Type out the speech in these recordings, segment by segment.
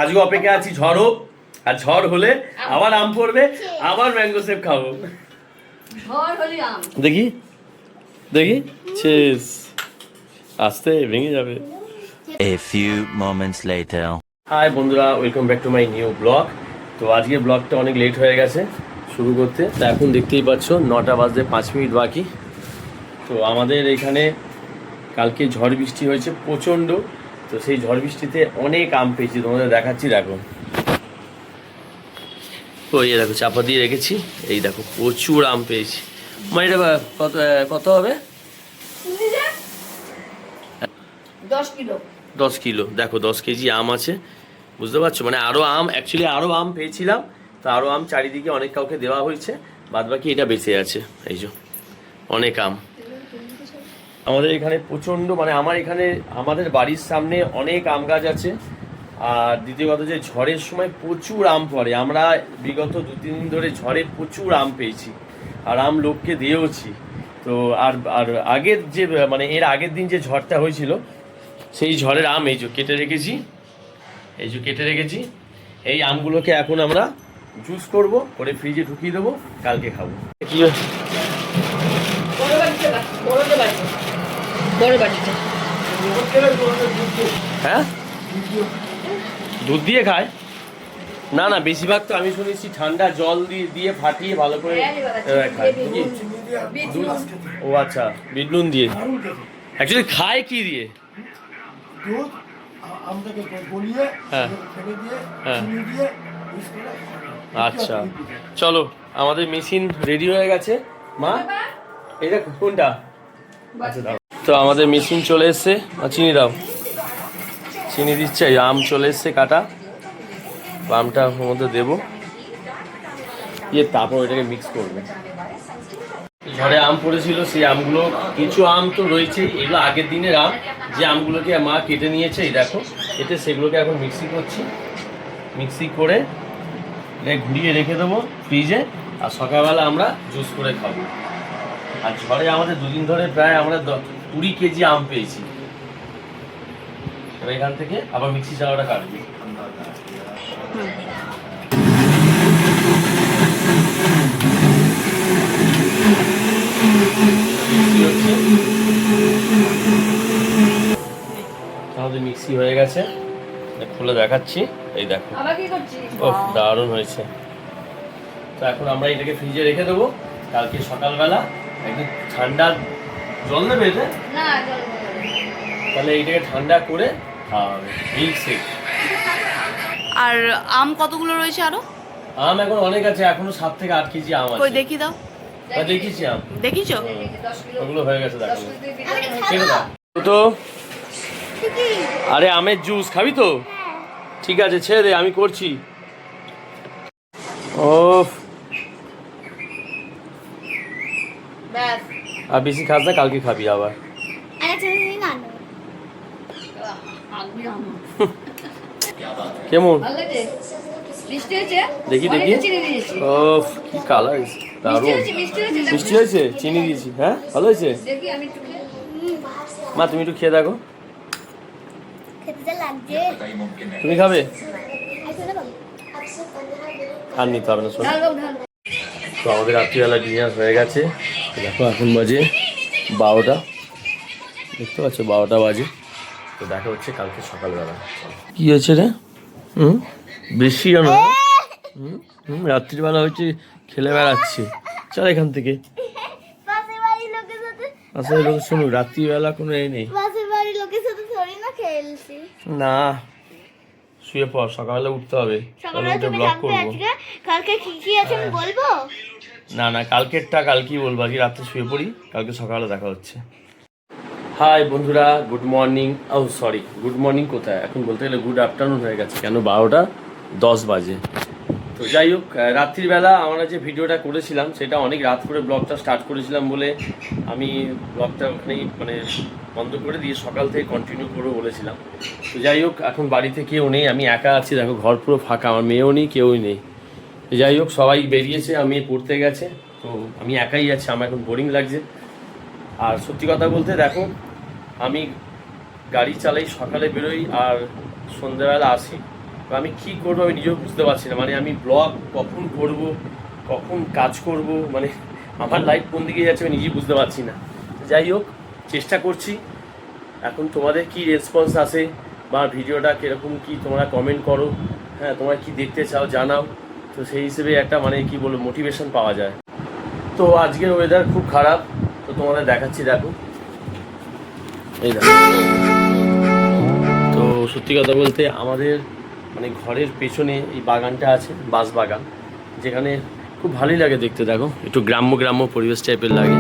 আজকে অপেক্ষা আছি ঝড় হোক, আর ঝড় হলে আবার আম পড়বে, আবার ম্যাঙ্গো শেক খাবো। দেখি দেখি, চেস আস্তে ভেঙে যাবে। A few moments later. Hi বন্ধুরা, welcome back to my new blog. তো আজকে ব্লগটা অনেক লেট হয়ে গেছে শুরু করতে। তো এখন দেখতেই পাচ্ছ 9টা বাজতে 5 মিনিট বাকি। তো আমাদের এখানে কালকে ঝড় বৃষ্টি হয়েছে প্রচণ্ড। তো সেই ঝড় বৃষ্টিতে অনেক আম পেয়েছি, তোমাদের দেখাচ্ছি। দেখো ওই দেখো চাপা দিয়ে রেখেছি, এই দেখো প্রচুর আম পেয়েছি। মানে এটা কত কত হবে? 10 কিলো। দেখো 10 কেজি আম আছে, বুঝতে পারছো? মানে আরও আম, অ্যাকচুয়ালি আরও আম পেয়েছিলাম, তো আরও আম চারিদিকে অনেক কাউকে দেওয়া হয়েছে, বাদ বাকি এটা বেঁচে আছে। এই যে অনেক আম আমাদের এখানে প্রচণ্ড, মানে আমার এখানে আমাদের বাড়ির সামনে অনেক আম গাছ আছে। আর দ্বিতীয় কথা যে ঝড়ের সময় প্রচুর আম পড়ে। আমরা বিগত 2-3 দিন ধরে ঝড়ে প্রচুর আম পেয়েছি, আর আম লোককে দিয়েওছি। তো আর আর আগের যে, মানে এর আগের দিন যে ঝড়টা হয়েছিল, সেই ঝড়ের আম এই যে কেটে রেখেছি, এই যে কেটে রেখেছি। এই আমগুলোকে এখন আমরা জুস করব, করে ফ্রিজে ঢুকিয়ে দেবো, কালকে খাবো। কি হ্যাঁ, দুধ দিয়ে খায়? না না, বেশিরভাগ তো আমি শুনেছি ঠান্ডা জল দিয়ে ফাটিয়ে ভালো করে খায়। দুধ, ও আচ্ছা, বিট নুন দিয়ে। অ্যাকচুয়ালি খায় কি দিয়ে? হ্যাঁ হ্যাঁ, আচ্ছা চলো, আমাদের মেশিন রেডি হয়ে গেছে। মা এটা কোনটা? আচ্ছা দাও। তো আমাদের মেশিন চলে এসছে, চিনি দাও, চিনি দিচ্ছে। আম চলে এসছে কাটা, আমটা ওর মধ্যে দেবো, দিয়ে তারপর এটাকে মিক্স করবে। ঝড়ে আম পড়েছিল, সেই আমগুলো, কিছু আম তো রয়েছেই, এগুলো আগের দিনের আম, যে আমগুলোকে মা কেটে নিয়েছে, এই দেখো কেটে, সেগুলোকে এখন মিক্সি করছি। মিক্সি করে ঘুরিয়ে রেখে দেবো ফ্রিজে, আর সকালবেলা আমরা জুস করে খাবো। আর ঝড়ে আমাদের 2 দিন ধরে প্রায় আমরা 20 কেজি আম পেয়েছি। এবার এখান থেকে আবার মিক্সি চালাটা কাটবি। আমাদের মিক্সি হয়ে গেছে, খুলে দেখাচ্ছি। এই দেখো, ও দারুণ হয়েছে। তো এখন আমরা এটাকে ফ্রিজে রেখে দেবো, কালকে সকালবেলা একদম ঠান্ডা জল দেবে এটা, তাহলে এইটাকে ঠান্ডা করে খাওয়া হবে, মিল্ক শেক। আর আম কতগুলো রয়েছে আরো? আম এখন অনেক আছে, এখনো 7 থেকে 8 কেজি আম আছে। কই দেখি দাও। দেখিছি আম, দেখিছো? ওগুলো হয়ে গেছে, দেখো। ঠিক আছে তো, আরে আমের জুস খাবি তো? ঠিক আছে, ছেড়ে দে, আমি করছি। ও আর বেশি খাস না, কালকে খাবি আবার। কেমন দেখি দেখি। ও কি কালার, দারুণ মিষ্টি হয়েছে, চিনি দিয়েছি। হ্যাঁ ভালো হয়েছে। মা তুমি একটু খেয়ে দেখো, তুমি খাবে? আর নিতে হবে না, শোনো। তো আমাদের রাত্রিবেলা ডিনার হয়ে গেছে। দেখো এখন বাজে 12টা, দেখতে পাচ্ছ 12টা বাজে। তো দেখা হচ্ছে কালকে সকালবেলা। কি হয়েছে রে? বৃষ্টি জানো? রাত্রিবেলা হচ্ছে খেলে বেড়াচ্ছে। চল এখান থেকে, আসলে লোক শুনুক, রাত্রিবেলা কোনো এই নেই না। শুয়ে পড়, সকালে উঠতে হবে, ব্লগ করবো। না না, কালকেরটা কালকেই বলবো, আজকে রাত্রে শুয়ে পড়ি, কালকে সকালে দেখা হচ্ছে। হাই বন্ধুরা, গুড মর্নিং। ও সরি, গুড মর্নিং কোথায়, এখন বলতে গেলে গুড আফটারনুন হয়ে গেছে, কেন 12টা 10 বাজে। তো যাই হোক, রাত্রিবেলা আমরা যে ভিডিওটা করেছিলাম, সেটা অনেক রাত করে ব্লগটা স্টার্ট করেছিলাম বলে আমি ব্লগটা ওখানেই মানে বন্ধ করে দিয়ে সকাল থেকে কন্টিনিউ করে বলেছিলাম। তো যাই হোক, এখন বাড়িতে কেউ নেই, আমি একা আছি। দেখো ঘর পুরো ফাঁকা, আমার মেয়েও নেই, কেউই নেই। যাই হোক, সবাই বেরিয়েছে, আমি পড়তে গেছে, তো আমি একাই আছি, আমার এখন বোরিং লাগছে। আর সত্যি কথা বলতে দেখো, আমি গাড়ি চালাই, সকালে বেরোই আর সন্ধ্যাবেলা আসি, আমি কি করবো আমি নিজেও বুঝতে পারছি না, মানে আমি ব্লগ কখন করব, কখন কাজ করব, মানে আমার লাইফ কোন দিকে যাচ্ছে আমি নিজেই বুঝতে পারছি না। যাই হোক, চেষ্টা করছি। এখন তোমাদের কি রেসপন্স আসে বা ভিডিওটা কীরকম কি তোমরা কমেন্ট করো, হ্যাঁ তোমরা কি দেখতে চাও জানাও, তো সেই হিসেবে একটা মানে কি বলবো মোটিভেশন পাওয়া যায়। তো আজকের ওয়েদার খুব খারাপ, তো তোমাদের দেখাচ্ছি, দেখো এই দেখো। তো সত্যি কথা বলতে আমাদের মানে ঘরের পেছনে এই বাগানটা আছে, বাঁশ বাগান, যেখানে খুব ভালোই লাগে দেখতে। দেখো একটু গ্রাম্য গ্রাম্য পরিবেশ টাইপের লাগে,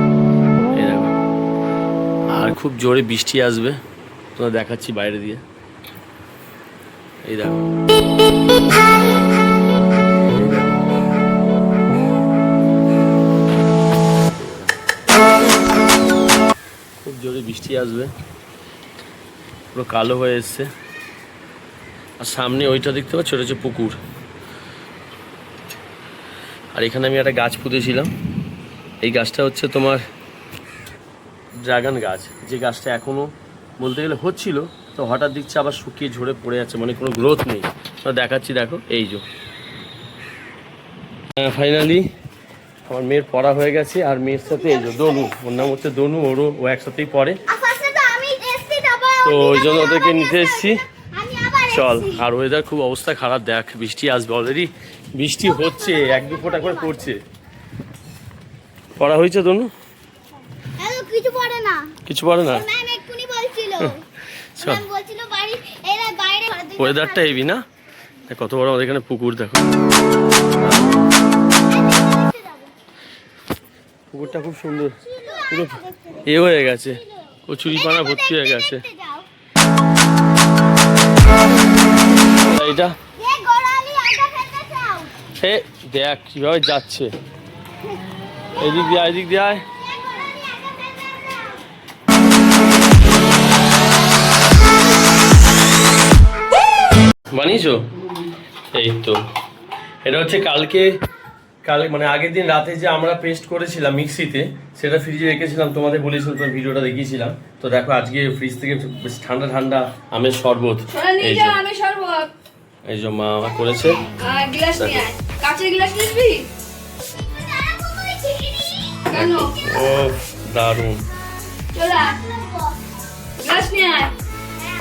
এই দেখো। আর খুব জোরে বৃষ্টি আসবে, তোমরা দেখাচ্ছি বাইরে দিয়ে, এই দেখো। খুব জোরে বৃষ্টি আসবে, পুরো কালো হয়ে এসছে। আর সামনে ওইটা দেখতে পাচ্ছ, ওটা হচ্ছে পুকুর। আর এখানে আমি একটা গাছ পুঁতেছিলাম, এই গাছটা হচ্ছে তোমার ড্রাগন গাছ, যে গাছটা এখনও বলতে গেলে হচ্ছিল, তো হঠাৎ দিচ্ছে আবার শুকিয়ে ঝরে পড়ে যাচ্ছে, মানে কোনো গ্রোথ নেই। তো দেখাচ্ছি, দেখো এই যে। ফাইনালি আমার মেয়ের পড়া হয়ে গেছে, আর মেয়ের সাথে এই যে দনু, ওর নাম হচ্ছে দনু, ও একসাথেই পড়ে, তো ওই জন্য ওদেরকে নিতে এসেছি। চল। আর ওয়েদার খুব অবস্থা খারাপ, দেখ বৃষ্টি আসবে, অলরেডি বৃষ্টি হচ্ছে, 1-2 ফোঁটা করে পড়ছে। পড়া হয়েছে দনু? কিছু পড়ে না, কিছু পড়ে না। ম্যাম এক্ষুনি বলছিল, চল। ম্যাম বলছিল বাড়ি এরা বাইরে ওয়েদারটা হেভি না, কত বড় আমাদের এখানে পুকুর, দেখো পুকুরটা খুব সুন্দর, পুরো এ হয়ে গেছে, কচুরিপানা ভর্তি হয়ে গেছে। এটা এ দেখ কিভাবে যাচ্ছে, এদিক দিয়ে এদিক দিয়ে আয়। বানিয়েছো? এই তো এটা হচ্ছে কালকে মানে আগের দিন রাতে যে আমরা পেস্ট করেছিলাম মিক্সিতে, সেটা ফ্রিজে রেখেছিলাম, তোমাদের বলেছিলাম, তোমার ভিডিওটা দেখিয়েছিলাম। তো দেখো আজকে ফ্রিজ থেকে বেশ ঠান্ডা ঠান্ডা আমের শরবত, এই যে এই যে মা আমার করেছে। ও দারুণ,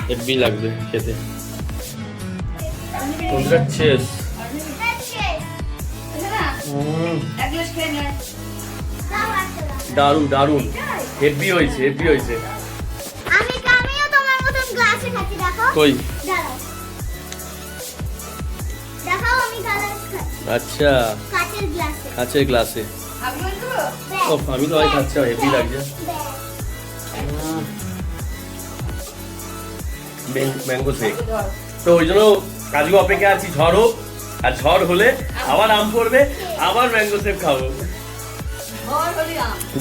হেভি লাগবে খেতে। চেস দারুণ দারুণ, হেভি হয়েছে, হেভি হয়েছে। আমিও তোমার মতন গ্লাসে খাচ্ছি, দেখো কই দাঁড়াও, দেখাও আমি গ্লাস খাচ্ছি। আচ্ছা, কাচের গ্লাসে, কাচের গ্লাসে। ও আমি তো ভাই খাচ্ছি, হেভি লাগছে। ম্যাঙ্গো শেক, তো ওই জন্য আজকে অপেক্ষা আছি ঝড় হোক, আর ঝড় হলে আবার আম পড়বে, আবার ম্যাঙ্গো শেক খাবো।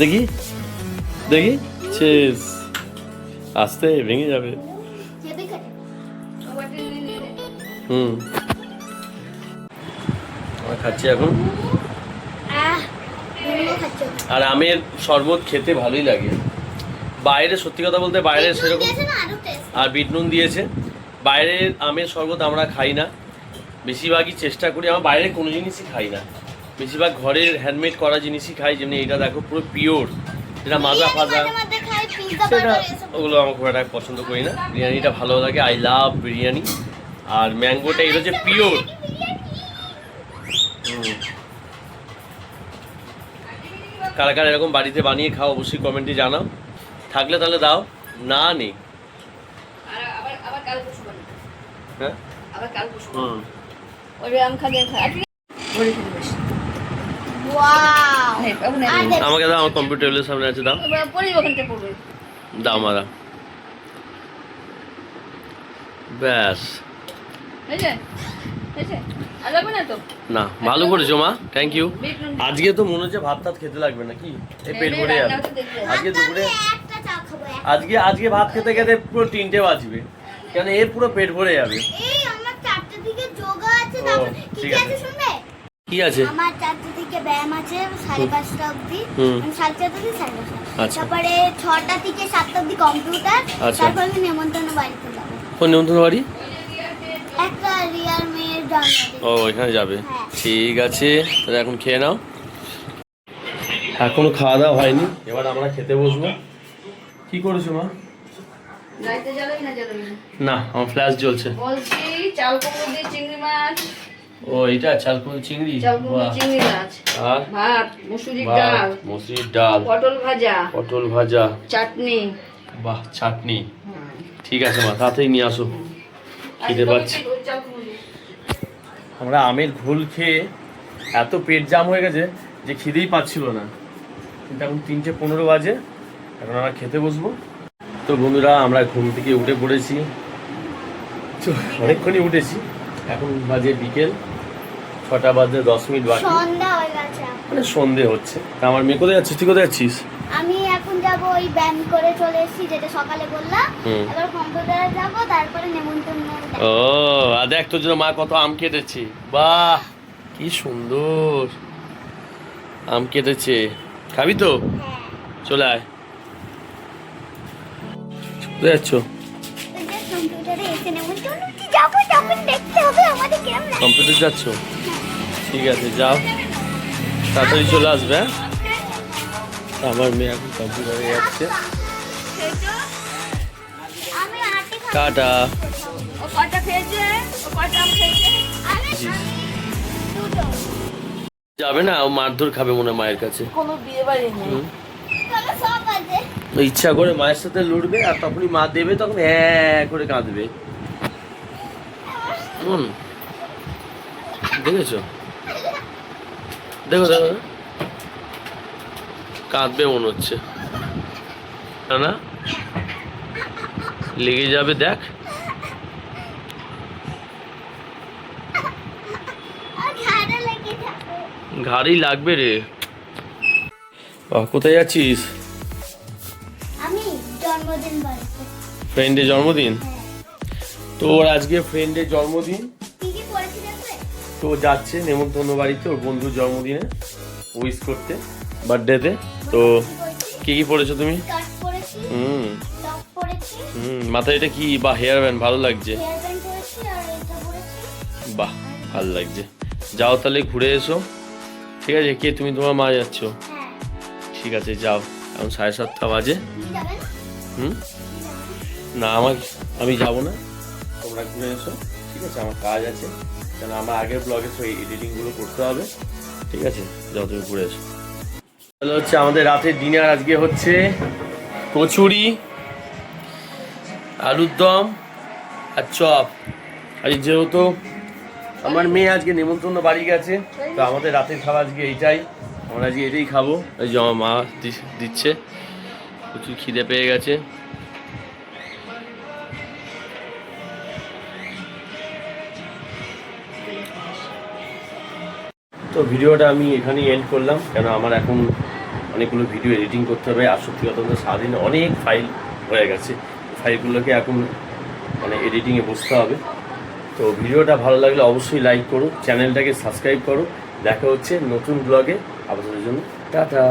দেখি দেখি, চেস আস্তে ভেঙে যাবে। আমরা খাচ্ছি এখন, আর আমের শরবত খেতে ভালোই লাগে। বাইরে সত্যি কথা বলতে বাইরে সেরকম, আর বিট নুন দিয়েছে। বাইরের আমের শরবত আমরা খাই না, বেশিরভাগই চেষ্টা করি, আমার বাইরের কোনো জিনিসই খাই না, বেশিরভাগ ঘরের হ্যান্ডমেড করা জিনিসই খাই। যেমনি এটা দেখো পুরো পিওর, যেটা মাজা ফাজা, সেটা ওগুলো আমার খুব একটা পছন্দ করি না। বিরিয়ানিটা ভালো লাগে, আই লাভ বিরিয়ানি। আর ম্যাঙ্গোটা এটা হচ্ছে পিওর। কারা কারা এরকম বাড়িতে বানিয়ে খাও অবশ্যই কমেন্টে জানাও, থাকলে তাহলে দাও, না নেই। হ্যাঁ আমাকে দাও, আমার কম্পিউটার টেবিলের সামনে আছে, দাও দাও মারা, ব্যাস। না ভালো করেছো মা, থ্যাংক ইউ। আজকে তো মনে হচ্ছে ভাত টাত খেতে লাগবে না, কি এই পেট ভরে যাবে আজকে দুপুরে। আজকে ভাত খেতে খেতে পুরো 3টে বাজবে, কেন এর পুরো পেট ভরে যাবে। ঠিক আছে, কি আছে? আমার 4টা থেকে ব্যায়াম আছে 5:30টা অবধি, 4:30 থেকে 5:30। আচ্ছা। তারপরে 6টা থেকে 7টা অবধি কম্পিউটার, আচ্ছা। তারপরে আমি নেমন্তন্ন বাড়িতে যাবো। কোন নিমন্ত্রণ বাড়ি? একটা রিয়ার মেয়ে জন্মদিন। ও এখানে যাবে, হ্যাঁ। ঠিক আছে, তাহলে এখন খেয়ে নাও। এখনো খাওয়া দাওয়া হয়নি, এবার আমরা খেতে বসবো। কি করেছো মা? লাইটে জ্বালাবি না জ্বালাবি না? না, আমার ফ্ল্যাশ জ্বলছে। বলছি চাল কুমড়ো দিয়ে চিংড়ি মাছ, ও এটা চালকুল চিংড়ি, চাল কুমড়ো বাহ। চিংড়ি মাছ, আর ভাত, মুসুরির বাহ, ডাল, মসুরির ডাল, পটল ভাজা, পটল ভাজা, চাটনি। বাহ, চাটনি। ঠিক আছে মা, তাড়াতাড়ি নিয়ে আসো, খিদে পাচ্ছে। চাল কুমড়ো দিয়ে। আমরা আমের ঘোল খেয়ে এত পেট জাম হয়ে গেছে যে খিদেই পাচ্ছিল না, কিন্তু এখন 3:15 বাজে, এখন আমরা খেতে বসবো। তো বন্ধুরা, আমরা ঘুম থেকে উঠে পড়েছি, তো অনেকক্ষণই উঠেছি, এখন বাজে বিকেল 6টা বাজে 10 মিনিট বাকি, সন্ধ্যা হয়ে গেছে এখন। মানে সন্ধে হচ্ছে। তা আমার মেয়ে কোথায় যাচ্ছিস, তুই কোথায় যাচ্ছিস? আমি এখন যাব ওই ব্যায়াম করে চলে এসেছি, যেটা সকালে বললাম। হুম। এবার কম্পিউটারে যাব, তারপরে নেমন্তন্ন। ও আর দেখ, তোর জন্য মা কত আম কেটেছে, বাহ কি সুন্দর আম কেটেছে, খাবি তো? হ্যাঁ। চলে আয়। কোথায় যাচ্ছ? ওই যে কম্পিউটারে এসে নেমন্তন্ন যাবো, তখন দেখতে হবে আমাদের কেমন লাগে। কম্পিউটার যাচ্ছ, ঠিক আছে যাও, তাড়াতাড়ি চলে আসবে। হ্যাঁ, আমার মেয়ে এখন কম্পিউটারে যাচ্ছে। আমি আটে খাবো। টাটা। ও কটা খেয়েছে? ও কটা আম খেয়েছে? আমি দুটো। যাবে না, ও মারধর খাবে মনে হয় মায়ের কাছে। কোনো বিয়ে বাড়ি নেই। হুম। চলো সব আছে। ও ইচ্ছা করে মায়ের সাথে লড়বে, আর তখনই মা দেবে, তখন হ্যাঁ করে কাঁদবে। দেখেছো, দেখো দেখো, কাঁদবে মনে হচ্ছে না, না লেগে যাবে, দেখ। আর ঝাড়া লেগে যাবে। ঘাড়ি লাগবে রে। কোথায় যাচ্ছিস? আমি জন্মদিন বাড়িতে। ফ্রেন্ডের জন্মদিন? হ্যাঁ। তোর আজকে ফ্রেন্ডের জন্মদিন, কি কি পড়েছি দেখবে? তো যাচ্ছে নেমন্তন্ন বাড়িতে ওর বন্ধুর জন্মদিনে উইশ করতে, বার্থডেতে। তো কি কি পড়েছো তুমি? স্কার্ট পরেছি, হুম টপ পরেছি, মাথায় এটা কি, বা হেয়ার ব্যান্ড, ভালো লাগছে, হেয়ার ব্যান্ড পরেছি, আর এটা পরেছি। বাহ ভালো লাগছে। যাও তাহলে ঘুরে এসো, ঠিক আছে? কে তুমি, তোমার মা যাচ্ছ? হ্যাঁ। ঠিক আছে যাও, এখন 7:30 বাজে। তুমি যাবেন? হুম, তুমি যাবেন? না আমি যাব না, তোমরা ঘুরে এসো, ঠিক আছে? আমার কাজ আছে, কেন আমার আগের ব্লগে তো এডিটিংগুলো করতে হবে, ঠিক আছে? যাও তুমি ঘুরে এসো। তাহলে হচ্ছে আমাদের রাতের ডিনার আজকে হচ্ছে কচুরি, আলুর দম আর চপ। আজ যেহেতু আমার মেয়ে আজকে নেমন্তন্ন বাড়ি গেছে, তো আমাদের রাতের খাবার আজকে এইটাই, আমরা আজকে এটাই খাবো। এই যে আমার মা দিচ্ছে, প্রচুর খিদে পেয়ে গেছে। তো ভিডিওটা আমি এখানেই এন্ড করলাম, কেন আমার এখন অনেকগুলো ভিডিও এডিটিং করতে হবে, আর সত্যি কথা বলতে সারাদিনে অনেক ফাইল হয়ে গেছে, ফাইলগুলোকে এখন মানে এডিটিংয়ে বসতে হবে। তো ভিডিওটা ভালো লাগলে অবশ্যই লাইক করো, চ্যানেলটাকে সাবস্ক্রাইব করো। দেখা হচ্ছে নতুন ব্লগে, আপনাদের জন্য টাটা।